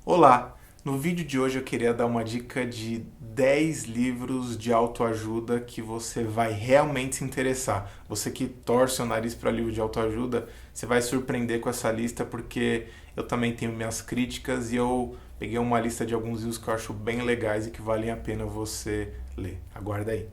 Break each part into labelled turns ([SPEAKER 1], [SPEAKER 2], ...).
[SPEAKER 1] Olá! No vídeo de hoje eu queria dar uma dica de 10 livros de autoajuda que você vai realmente se interessar. Você que torce o nariz para livro de autoajuda, você vai se surpreender com essa lista porque eu também tenho minhas críticas e eu peguei uma lista de alguns livros que eu acho bem legais e que valem a pena você ler. Aguarda aí.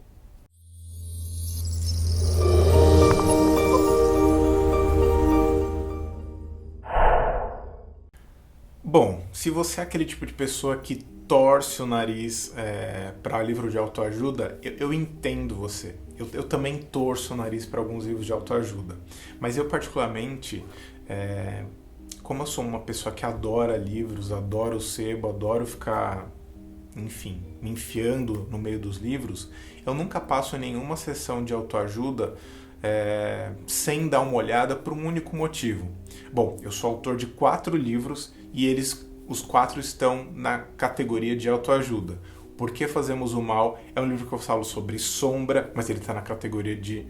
[SPEAKER 1] Bom, se você é aquele tipo de pessoa que torce o nariz para livro de autoajuda, eu entendo você. Eu também torço o nariz para alguns livros de autoajuda. Mas eu particularmente, como eu sou uma pessoa que adora livros, adoro o sebo, adoro ficar, enfim, me enfiando no meio dos livros, eu nunca passo em nenhuma sessão de autoajuda sem dar uma olhada por um único motivo. Bom, eu sou autor de 4 livros e os 4 estão na categoria de autoajuda. Por que Fazemos o Mal é um livro que eu falo sobre sombra, mas ele está na categoria de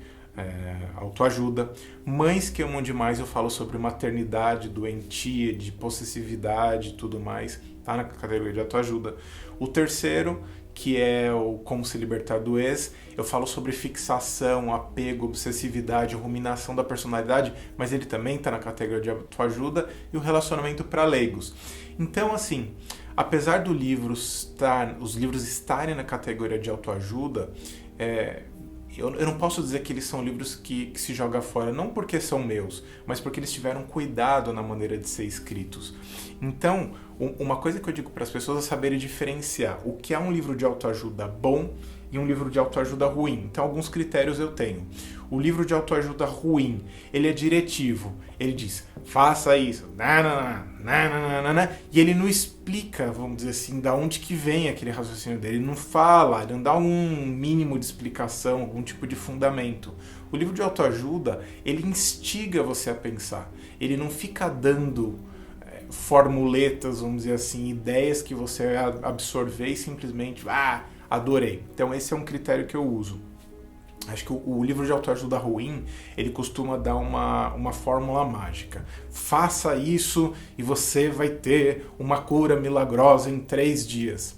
[SPEAKER 1] autoajuda. Mães que Amam Demais eu falo sobre maternidade, doentia, de possessividade e tudo mais, está na categoria de autoajuda. O terceiro, que é o Como Se Libertar do Ex, eu falo sobre fixação, apego, obsessividade, ruminação da personalidade, mas ele também está na categoria de autoajuda, e o Relacionamento para Leigos. Então, assim, apesar do os livros estarem na categoria de autoajuda, eu não posso dizer que eles são livros que se joga fora, não porque são meus, mas porque eles tiveram cuidado na maneira de ser escritos. Então, uma coisa que eu digo para as pessoas é saberem diferenciar o que é um livro de autoajuda bom e um livro de autoajuda ruim. Então, alguns critérios eu tenho. O livro de autoajuda ruim, ele é diretivo. Ele diz, faça isso, e ele não explica, vamos dizer assim, da onde que vem aquele raciocínio dele. Ele não fala, ele não dá um mínimo de explicação, algum tipo de fundamento. O livro de autoajuda, ele instiga você a pensar. Ele não fica dando formuletas, vamos dizer assim, ideias que você vai absorver e simplesmente, adorei. Então esse é um critério que eu uso. Acho que o livro de autoajuda ruim, ele costuma dar uma fórmula mágica. Faça isso e você vai ter uma cura milagrosa em 3 dias.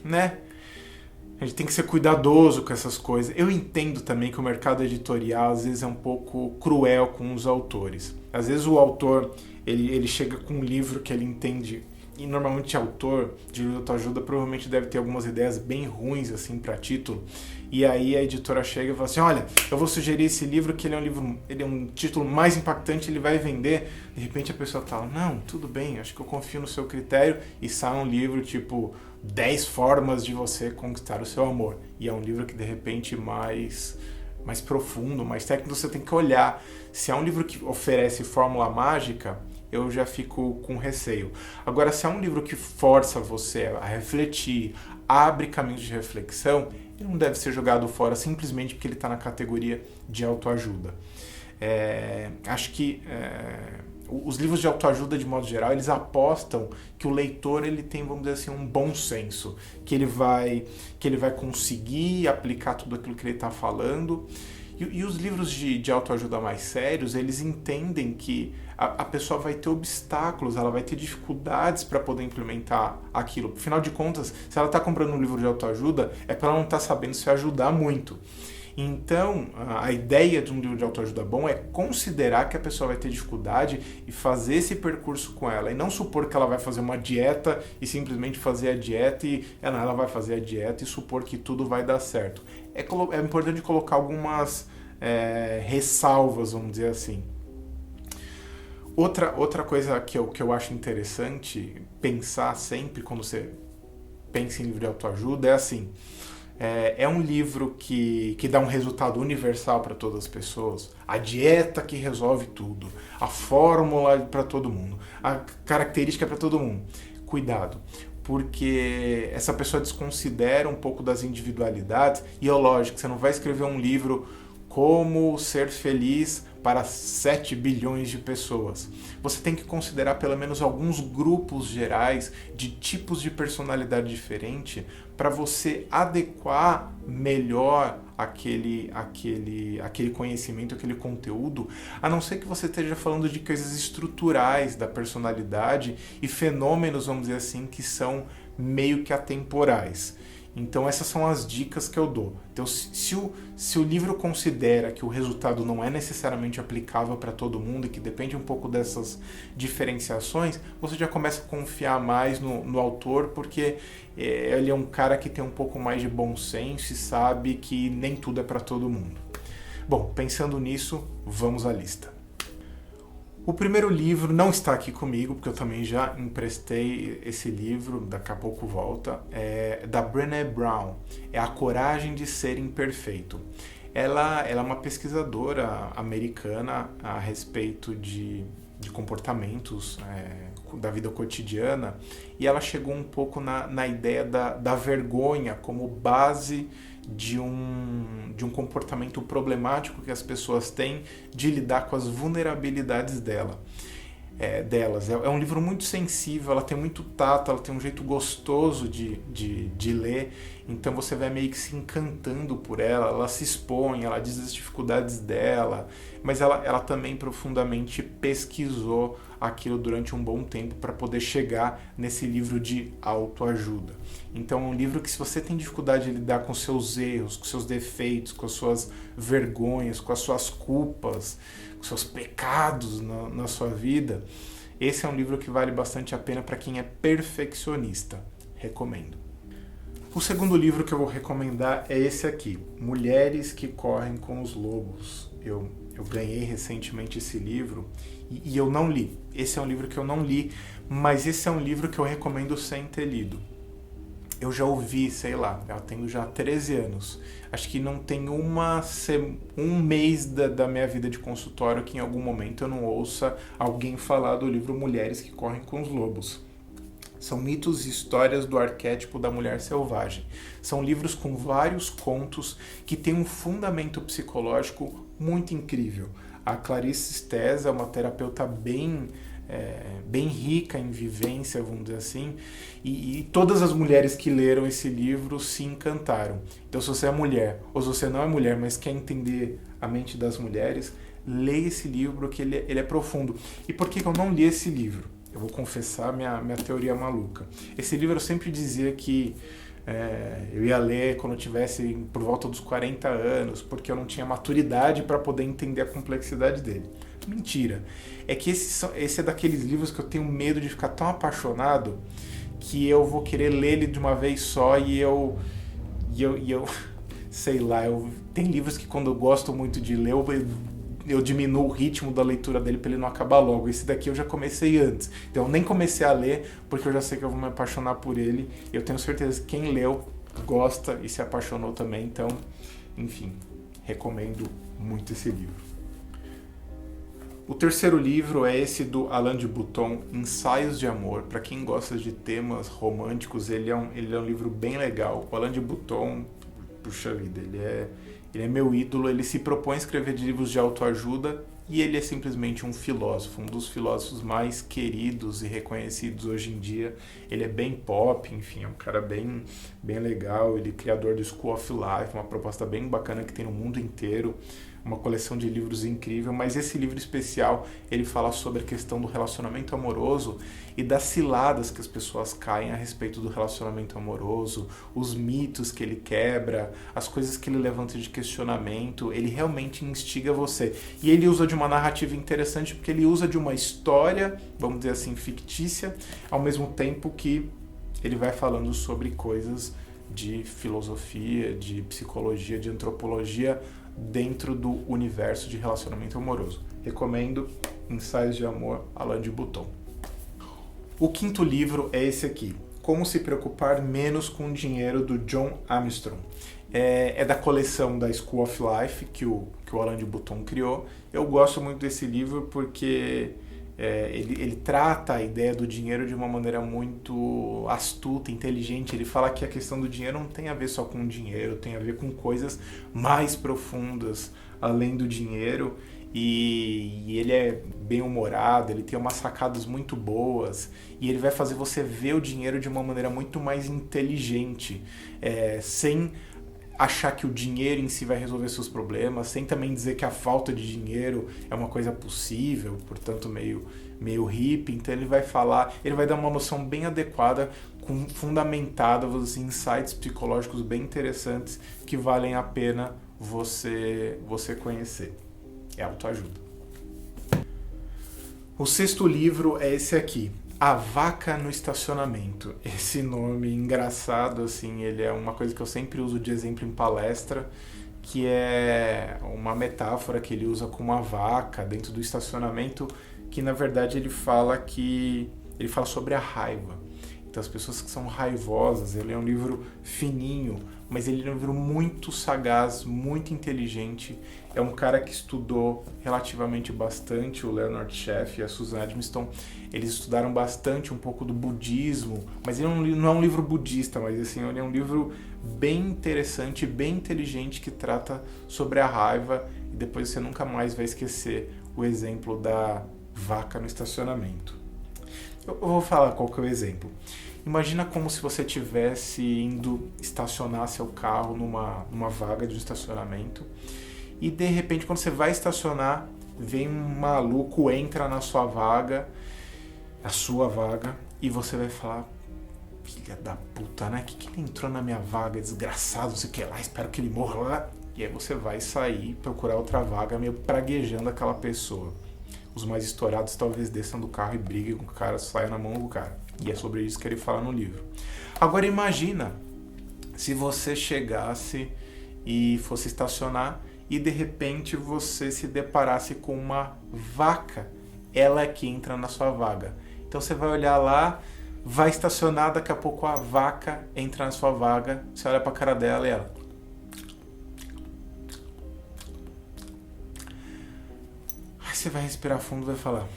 [SPEAKER 1] Né? A gente tem que ser cuidadoso com essas coisas. Eu entendo também que o mercado editorial às vezes é um pouco cruel com os autores. Às vezes o autor ele chega com um livro que ele entende, e normalmente autor de livro de autoajuda provavelmente deve ter algumas ideias bem ruins assim para título, e aí a editora chega e fala assim, olha, eu vou sugerir esse livro que ele é um título mais impactante, ele vai vender. De repente a pessoa fala, não, tudo bem, acho que eu confio no seu critério, e sai um livro tipo 10 formas de você conquistar o seu amor, e é um livro que de repente mais profundo, mais técnico. Você tem que olhar. Se é um livro que oferece fórmula mágica, eu já fico com receio. Agora, se é um livro que força você a refletir, abre caminhos de reflexão, ele não deve ser jogado fora simplesmente porque ele está na categoria de autoajuda. Acho que os livros de autoajuda, de modo geral, eles apostam que o leitor ele tem, vamos dizer assim, um bom senso, que ele vai conseguir aplicar tudo aquilo que ele está falando. E os livros de autoajuda mais sérios, eles entendem que a pessoa vai ter obstáculos, ela vai ter dificuldades para poder implementar aquilo. Afinal de contas, se ela está comprando um livro de autoajuda, é porque ela não está sabendo se ajudar muito. Então, a ideia de um livro de autoajuda bom é considerar que a pessoa vai ter dificuldade e fazer esse percurso com ela. E não supor que ela vai fazer uma dieta e simplesmente fazer a dieta e ela vai fazer a dieta e supor que tudo vai dar certo. É importante colocar algumas ressalvas, vamos dizer assim. Outra coisa que eu acho interessante pensar sempre quando você pensa em livro de autoajuda é assim, é um livro que dá um resultado universal para todas as pessoas, a dieta que resolve tudo, a fórmula para todo mundo, a característica para todo mundo. Cuidado, porque essa pessoa desconsidera um pouco das individualidades, e é lógico, você não vai escrever um livro como ser feliz para 7 bilhões de pessoas. Você tem que considerar pelo menos alguns grupos gerais de tipos de personalidade diferente para você adequar melhor aquele conhecimento, aquele conteúdo, a não ser que você esteja falando de coisas estruturais da personalidade e fenômenos, vamos dizer assim, que são meio que atemporais. Então essas são as dicas que eu dou. Então se o livro considera que o resultado não é necessariamente aplicável para todo mundo e que depende um pouco dessas diferenciações, você já começa a confiar mais no autor, porque ele é um cara que tem um pouco mais de bom senso e sabe que nem tudo é para todo mundo. Bom, pensando nisso, vamos à lista. O primeiro livro não está aqui comigo, porque eu também já emprestei esse livro, daqui a pouco volta, é da Brené Brown, é A Coragem de Ser Imperfeito. Ela é uma pesquisadora americana a respeito de comportamentos da vida cotidiana, e ela chegou um pouco na ideia da vergonha como base de um comportamento problemático que as pessoas têm de lidar com as vulnerabilidades delas. É um livro muito sensível, ela tem muito tato, ela tem um jeito gostoso de ler, então você vai meio que se encantando por ela se expõe, ela diz as dificuldades dela, mas ela também profundamente pesquisou aquilo durante um bom tempo para poder chegar nesse livro de autoajuda. Então é um livro que, se você tem dificuldade de lidar com seus erros, com seus defeitos, com as suas vergonhas, com as suas culpas, com seus pecados na sua vida, esse é um livro que vale bastante a pena para quem é perfeccionista. Recomendo. O segundo livro que eu vou recomendar é esse aqui, Mulheres que Correm com os Lobos. Eu ganhei recentemente esse livro e eu não li. Esse é um livro que eu não li, mas esse é um livro que eu recomendo sem ter lido. Eu já ouvi, sei lá, eu tenho já 13 anos. Acho que não tem um mês da minha vida de consultório que em algum momento eu não ouça alguém falar do livro Mulheres que Correm com os Lobos. São mitos e histórias do arquétipo da mulher selvagem. São livros com vários contos que têm um fundamento psicológico muito incrível. A Clarice Stés é uma terapeuta bem rica em vivência, vamos dizer assim, e todas as mulheres que leram esse livro se encantaram. Então, se você é mulher, ou se você não é mulher, mas quer entender a mente das mulheres, leia esse livro, que ele é profundo. E por que eu não li esse livro? Eu vou confessar minha teoria maluca. Esse livro eu sempre dizia que eu ia ler quando eu tivesse por volta dos 40 anos, porque eu não tinha maturidade para poder entender a complexidade dele. Mentira. É que esse é daqueles livros que eu tenho medo de ficar tão apaixonado que eu vou querer ler ele de uma vez só e eu sei lá, tem livros que quando eu gosto muito de ler, eu diminuo o ritmo da leitura dele para ele não acabar logo. Esse daqui eu já comecei antes. Então eu nem comecei a ler porque eu já sei que eu vou me apaixonar por ele. Eu tenho certeza que quem leu gosta e se apaixonou também. Então, enfim, recomendo muito esse livro. O terceiro livro é esse do Alain de Botton, Ensaios de Amor. Para quem gosta de temas românticos, ele é um livro bem legal. O Alain de Botton, puxa vida, ele é meu ídolo. Ele se propõe a escrever livros de autoajuda e ele é simplesmente um filósofo, um dos filósofos mais queridos e reconhecidos hoje em dia. Ele é bem pop, enfim, é um cara bem legal. Ele é criador do School of Life, uma proposta bem bacana que tem no mundo inteiro. Uma coleção de livros incrível, mas esse livro especial, ele fala sobre a questão do relacionamento amoroso e das ciladas que as pessoas caem a respeito do relacionamento amoroso, os mitos que ele quebra, as coisas que ele levanta de questionamento. Ele realmente instiga você. E ele usa de uma narrativa interessante, porque ele usa de uma história, vamos dizer assim, fictícia, ao mesmo tempo que ele vai falando sobre coisas de filosofia, de psicologia, de antropologia, dentro do universo de relacionamento amoroso. Recomendo Ensaios de Amor, Alain de Botton. O quinto livro é esse aqui, Como se preocupar menos com o dinheiro, do John Armstrong. É da coleção da School of Life que o Alain de Botton criou. Eu gosto muito desse livro porque ele trata a ideia do dinheiro de uma maneira muito astuta, inteligente. Ele fala que a questão do dinheiro não tem a ver só com o dinheiro, tem a ver com coisas mais profundas além do dinheiro. E ele é bem humorado, ele tem umas sacadas muito boas e ele vai fazer você ver o dinheiro de uma maneira muito mais inteligente, sem achar que o dinheiro em si vai resolver seus problemas, sem também dizer que a falta de dinheiro é uma coisa possível, portanto meio hippie. Então ele vai falar, ele vai dar uma noção bem adequada, fundamentada, assim, insights psicológicos bem interessantes que valem a pena você conhecer. É autoajuda. O sexto livro é esse aqui, A Vaca no Estacionamento. Esse nome engraçado, assim, ele é uma coisa que eu sempre uso de exemplo em palestra, que é uma metáfora que ele usa com uma vaca dentro do estacionamento, que na verdade ele fala sobre a raiva. Então as pessoas que são raivosas, ele é um livro fininho, mas ele é um livro muito sagaz, muito inteligente. É um cara que estudou relativamente bastante, o Leonard Schaff e a Susan Edmiston. Eles estudaram bastante um pouco do budismo, mas ele não é um livro budista, mas assim, ele é um livro bem interessante, bem inteligente, que trata sobre a raiva, e depois você nunca mais vai esquecer o exemplo da vaca no estacionamento. Eu vou falar qual que é o exemplo. Imagina como se você estivesse indo estacionar seu carro numa vaga de um estacionamento, e de repente, quando você vai estacionar, vem um maluco, entra na sua vaga, e você vai falar: filha da puta, né? Que ele entrou na minha vaga, desgraçado, não sei o que lá, espero que ele morra lá. E aí você vai sair, procurar outra vaga, meio praguejando aquela pessoa. Os mais estourados talvez desçam do carro e briguem com o cara, saiam na mão do cara. E é sobre isso que ele fala no livro. Agora imagina se você chegasse e fosse estacionar e de repente você se deparasse com uma vaca, ela é que entra na sua vaga. Então você vai olhar lá, vai estacionar, daqui a pouco a vaca entra na sua vaga, você olha pra cara dela e ela... Aí você vai respirar fundo e vai falar: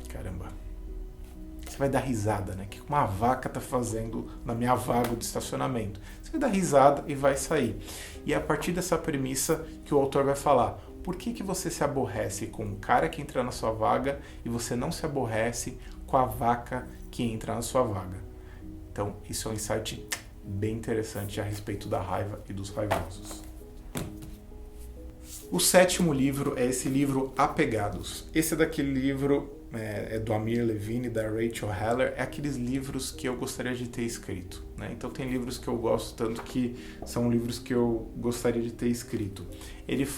[SPEAKER 1] caramba. Você vai dar risada, né? O que uma vaca tá fazendo na minha vaga de estacionamento? Você vai dar risada e vai sair. E é a partir dessa premissa que o autor vai falar: por que você se aborrece com o cara que entra na sua vaga e você não se aborrece com a vaca que entra na sua vaga? Então, isso é um insight bem interessante a respeito da raiva e dos raivosos. O sétimo livro é esse livro Apegados. Esse é daquele livro, é do Amir Levine e da Rachel Heller. É aqueles livros que eu gostaria de ter escrito, né? Então tem livros que eu gosto tanto que são livros que eu gostaria de ter escrito. Eles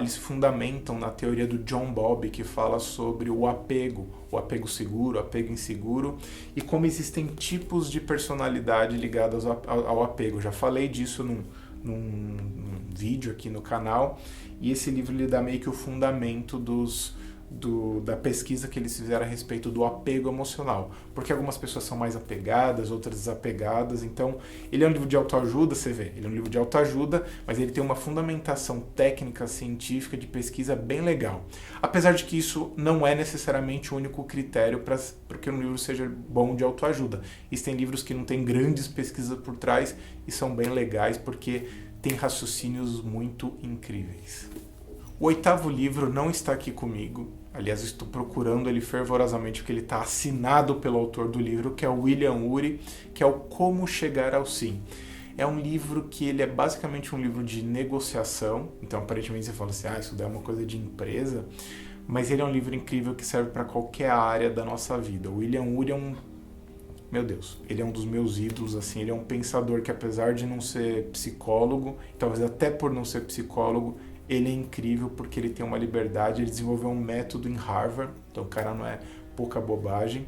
[SPEAKER 1] se fundamentam na teoria do John Bowlby, que fala sobre o apego seguro, o apego inseguro, e como existem tipos de personalidade ligados ao apego. Já falei disso num vídeo aqui no canal, e esse livro lhe dá meio que o fundamento da pesquisa que eles fizeram a respeito do apego emocional, porque algumas pessoas são mais apegadas, outras desapegadas. Então ele é um livro de autoajuda, você vê, ele é um livro de autoajuda, mas ele tem uma fundamentação técnica, científica, de pesquisa bem legal, apesar de que isso não é necessariamente o único critério para que um livro seja bom de autoajuda. Existem livros que não têm grandes pesquisas por trás e são bem legais porque tem raciocínios muito incríveis. O oitavo livro não está aqui comigo. Aliás, eu estou procurando ele fervorosamente porque ele está assinado pelo autor do livro, que é o William Ury, que é o Como Chegar ao Sim. É um livro que ele é basicamente um livro de negociação. Então, aparentemente, você fala assim: isso daí é uma coisa de empresa. Mas ele é um livro incrível que serve para qualquer área da nossa vida. O William Ury é meu Deus, ele é um dos meus ídolos, assim. Ele é um pensador que, apesar de não ser psicólogo, talvez até por não ser psicólogo, ele é incrível porque ele tem uma liberdade. Ele desenvolveu um método em Harvard, então o cara não é pouca bobagem,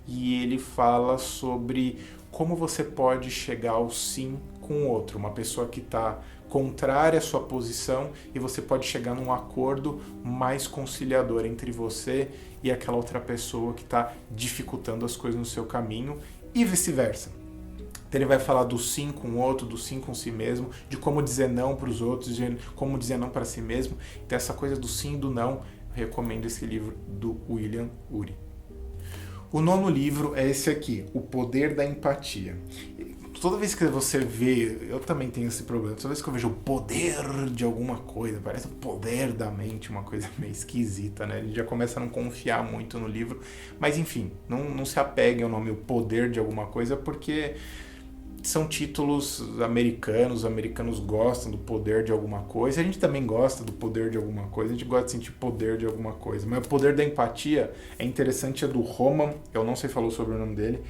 [SPEAKER 1] e ele fala sobre como você pode chegar ao sim com o outro, uma pessoa que está contrária à sua posição, e você pode chegar num acordo mais conciliador entre você e aquela outra pessoa que está dificultando as coisas no seu caminho, e vice-versa. Então ele vai falar do sim com o outro, do sim com si mesmo, de como dizer não para os outros, de como dizer não para si mesmo. Então essa coisa do sim e do não, eu recomendo esse livro do William Ury. O nono livro é esse aqui, O Poder da Empatia. Toda vez que você vê, eu também tenho esse problema, toda vez que eu vejo o poder de alguma coisa, parece o poder da mente, uma coisa meio esquisita, né? A gente já começa a não confiar muito no livro, mas enfim, não se apegue ao nome O Poder de Alguma Coisa, porque são títulos americanos, os americanos gostam do poder de alguma coisa, a gente também gosta do poder de alguma coisa, a gente gosta de sentir poder de alguma coisa, mas o poder da empatia é interessante, é do Roman, eu não sei falar sobre o nome dele,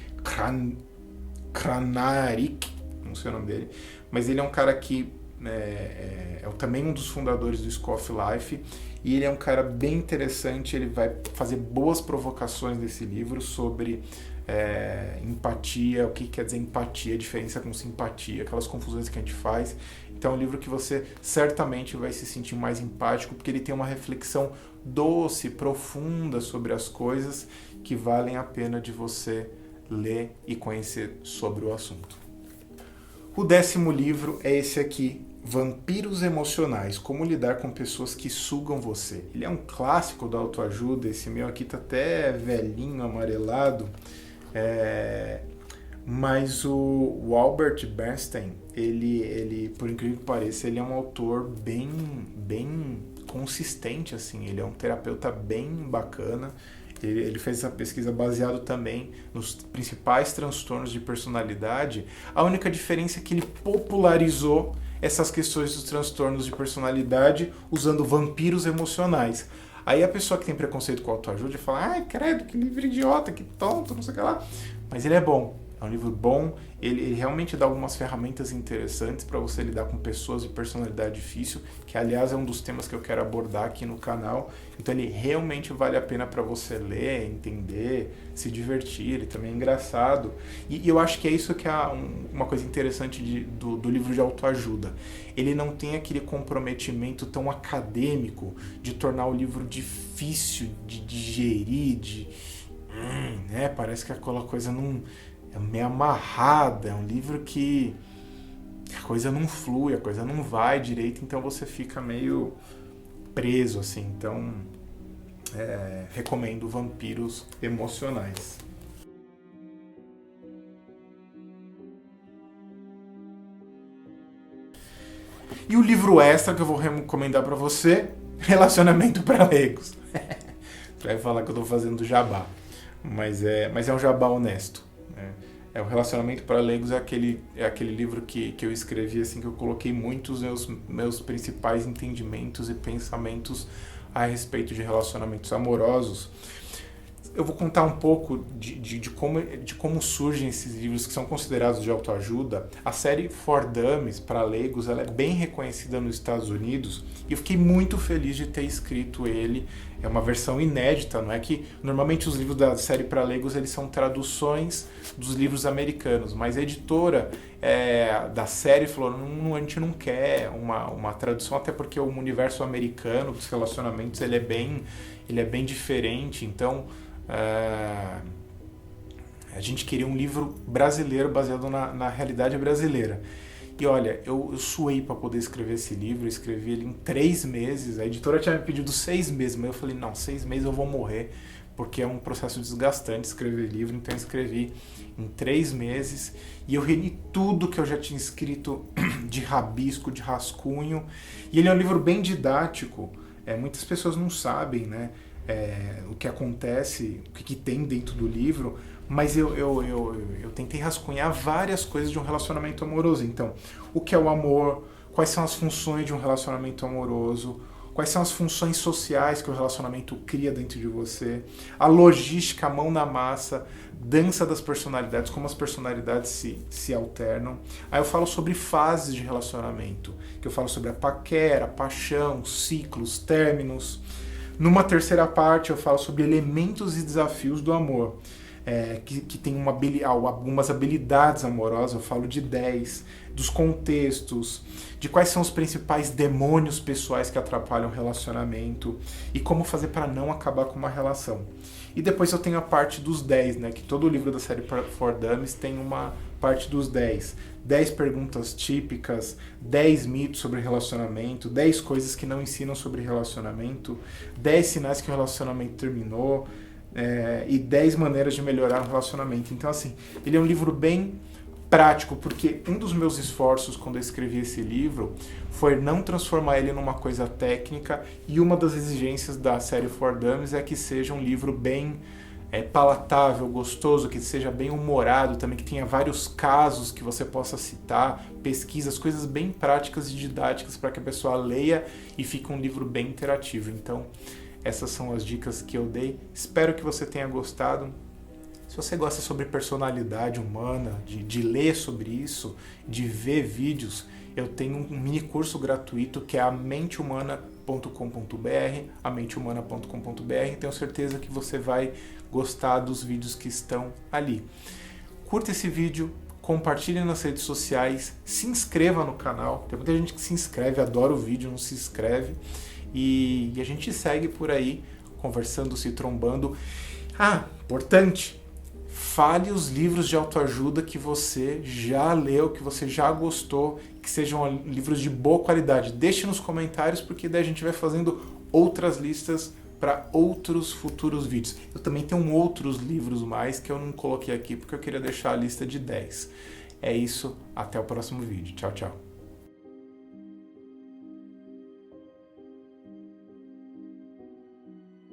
[SPEAKER 1] Kranarik, não sei o nome dele, mas ele é um cara que é também um dos fundadores do School of Life, e ele é um cara bem interessante, ele vai fazer boas provocações nesse livro sobre empatia, o que quer dizer empatia, a diferença com simpatia, aquelas confusões que a gente faz. Então é um livro que você certamente vai se sentir mais empático, porque ele tem uma reflexão doce, profunda sobre as coisas que valem a pena de você ler e conhecer sobre o assunto. O 10º livro é esse aqui, Vampiros Emocionais, como lidar com pessoas que sugam você. Ele é um clássico da autoajuda, esse meu aqui tá até velhinho, amarelado, mas o Albert Bernstein, ele, por incrível que pareça, ele é um autor bem consistente, assim, ele é um terapeuta bem bacana. Ele fez essa pesquisa baseado também nos principais transtornos de personalidade. A única diferença é que ele popularizou essas questões dos transtornos de personalidade usando vampiros emocionais. Aí a pessoa que tem preconceito com autoajuda fala, ai, credo, que livro idiota, que tonto, não sei o que lá. Mas ele é bom, é um livro bom, ele realmente dá algumas ferramentas interessantes para você lidar com pessoas de personalidade difícil, que aliás é um dos temas que eu quero abordar aqui no canal. Então ele realmente vale a pena para você ler, entender, se divertir, ele também é engraçado. E eu acho que é isso que é uma coisa interessante do livro de autoajuda. Ele não tem aquele comprometimento tão acadêmico de tornar o livro difícil de digerir, parece que aquela coisa não... é meio amarrada, é um livro que a coisa não flui, a coisa não vai direito, então você fica meio preso, assim. Então, recomendo Vampiros Emocionais. E o livro extra que eu vou recomendar para você, Relacionamento para Leigos. Você vai falar que eu estou fazendo jabá, mas é um jabá honesto. O Relacionamento para Leigos é aquele livro que eu escrevi, assim, que eu coloquei muitos meus principais entendimentos e pensamentos a respeito de relacionamentos amorosos. Eu vou contar um pouco de como surgem esses livros que são considerados de autoajuda. A série For Dummies, para leigos, ela é bem reconhecida nos Estados Unidos e eu fiquei muito feliz de ter escrito ele. É uma versão inédita, não é que normalmente os livros da série para leigos eles são traduções dos livros americanos, mas a editora da série falou, a gente não quer uma tradução, até porque o universo americano dos relacionamentos ele é bem diferente, então a gente queria um livro brasileiro baseado na realidade brasileira. E olha, eu suei para poder escrever esse livro, eu escrevi ele em 3 meses, a editora tinha me pedido 6 meses, mas eu falei, não, 6 meses eu vou morrer, porque é um processo desgastante escrever livro, então eu escrevi em 3 meses, e eu reli tudo que eu já tinha escrito de rabisco, de rascunho, e ele é um livro bem didático, muitas pessoas não sabem, né, o que acontece, o que tem dentro do livro, mas eu tentei rascunhar várias coisas de um relacionamento amoroso. Então, o que é o amor, quais são as funções de um relacionamento amoroso, quais são as funções sociais que o relacionamento cria dentro de você, a logística, a mão na massa, dança das personalidades, como as personalidades se alternam. Aí eu falo sobre fases de relacionamento, que eu falo sobre a paquera, a paixão, ciclos, términos. Numa terceira parte eu falo sobre elementos e desafios do amor, que tem algumas habilidades amorosas, eu falo de 10, dos contextos, de quais são os principais demônios pessoais que atrapalham o relacionamento e como fazer para não acabar com uma relação. E depois eu tenho a parte dos 10, né, que todo o livro da série For Dummies tem uma parte dos 10. 10 perguntas típicas, 10 mitos sobre relacionamento, 10 coisas que não ensinam sobre relacionamento, 10 sinais que o relacionamento terminou, e 10 maneiras de melhorar um relacionamento. Então, assim, ele é um livro bem prático, porque um dos meus esforços quando eu escrevi esse livro foi não transformar ele numa coisa técnica, e uma das exigências da série For Dummies é que seja um livro bem palatável, gostoso, que seja bem humorado também, que tenha vários casos que você possa citar, pesquisas, coisas bem práticas e didáticas para que a pessoa leia e fique um livro bem interativo. Então, essas são as dicas que eu dei. Espero que você tenha gostado. Se você gosta sobre personalidade humana, de ler sobre isso, de ver vídeos, eu tenho um mini curso gratuito que é a mentehumana.com.br, Tenho certeza que você vai gostar dos vídeos que estão ali. Curta esse vídeo, compartilhe nas redes sociais, se inscreva no canal. Tem muita gente que se inscreve, adora o vídeo, não se inscreve. E a gente segue por aí, conversando, se trombando. Importante! Fale os livros de autoajuda que você já leu, que você já gostou, que sejam livros de boa qualidade. Deixe nos comentários, porque daí a gente vai fazendo outras listas para outros futuros vídeos. Eu também tenho outros livros mais que eu não coloquei aqui, porque eu queria deixar a lista de 10. É isso, até o próximo vídeo. Tchau, tchau.